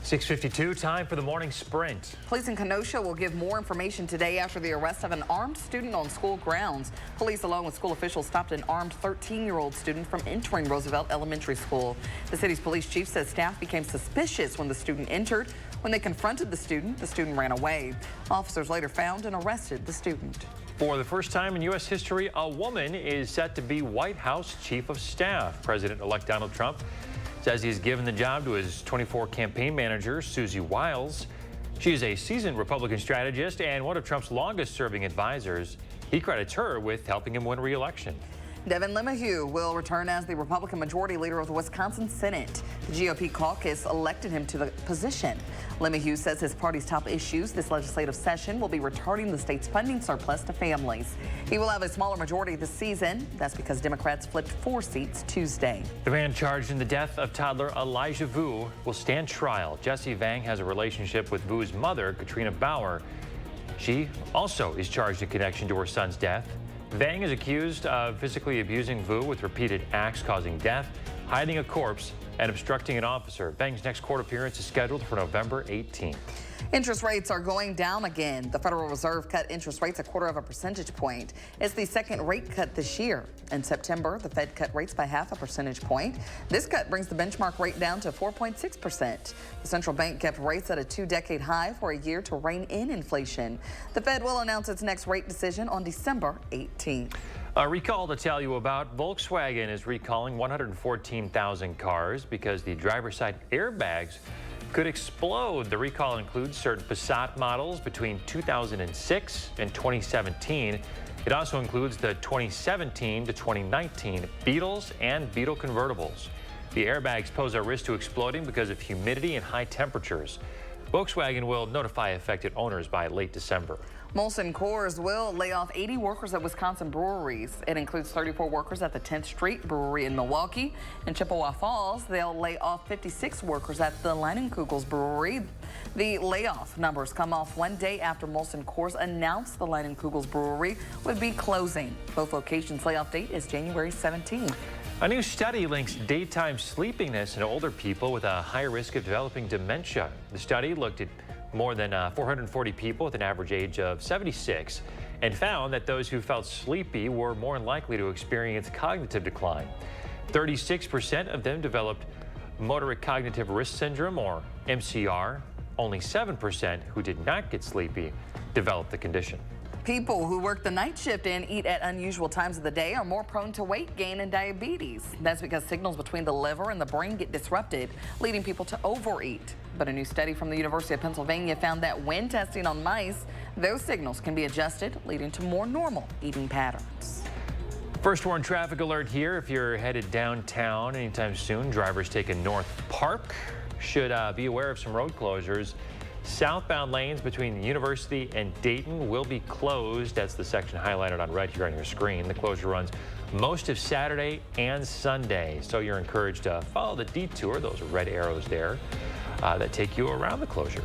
6:52, time for the morning sprint. Police in Kenosha will give more information today after the arrest of an armed student on school grounds. Police, along with school officials, stopped an armed 13-year-old student from entering Roosevelt Elementary School. The city's police chief says staff became suspicious when the student entered. When they confronted the student ran away. Officers later found and arrested the student. For the first time in U.S. history, a woman is set to be White House Chief of Staff. President-elect Donald Trump says he's given the job to his 24 campaign manager, Susie Wiles. She is a seasoned Republican strategist and one of Trump's longest-serving advisors. He credits her with helping him win re-election. Devin LeMahieu will return as the Republican Majority Leader of the Wisconsin Senate. The GOP caucus elected him to the position. LeMahieu says his party's top issues this legislative session will be returning the state's funding surplus to families. He will have a smaller majority this season. That's because Democrats flipped 4 seats Tuesday. The man charged in the death of toddler Elijah Vu will stand trial. Jesse Vang has a relationship with Vu's mother, Katrina Bauer. She also is charged in connection to her son's death. Vang is accused of physically abusing Vu with repeated acts causing death, hiding a corpse, and obstructing an officer. Vang's next court appearance is scheduled for November 18th. Interest rates are going down again. The Federal Reserve cut interest rates 1/4 percentage point. It's the second rate cut this year. In September, the Fed cut rates by 1/2 percentage point. This cut brings the benchmark rate down to 4.6%. The central bank kept rates at a 2-decade high for a year to rein in inflation. The Fed will announce its next rate decision on December 18th. A recall to tell you about. Volkswagen is recalling 114,000 cars because the driver's side airbags could explode. The recall includes certain Passat models between 2006 and 2017. It also includes the 2017 to 2019 Beetles and Beetle convertibles. The airbags pose a risk to exploding because of humidity and high temperatures. Volkswagen will notify affected owners by late December. Molson Coors will lay off 80 workers at Wisconsin breweries. It includes 34 workers at the 10th Street Brewery in Milwaukee. In Chippewa Falls, they'll lay off 56 workers at the Leinenkugel's Brewery. The layoff numbers come off one day after Molson Coors announced the Leinenkugel's Brewery would be closing. Both locations' layoff date is January 17th. A new study links daytime sleepiness in older people with a higher risk of developing dementia. The study looked at more than 440 people with an average age of 76 and found that those who felt sleepy were more likely to experience cognitive decline. 36% of them developed moderate cognitive risk syndrome, or MCR. Only 7% who did not get sleepy developed the condition. People who work the night shift and eat at unusual times of the day are more prone to weight gain and diabetes. That's because signals between the liver and the brain get disrupted, leading people to overeat. But a new study from the University of Pennsylvania found that when testing on mice, those signals can be adjusted, leading to more normal eating patterns. First warn traffic alert here. If you're headed downtown anytime soon, drivers taking North Park should be aware of some road closures. Southbound lanes between the University and Dayton will be closed. That's the section highlighted on red here on your screen. The closure runs most of Saturday and Sunday, so you're encouraged to follow the detour. Those are red arrows there that take you around the closure.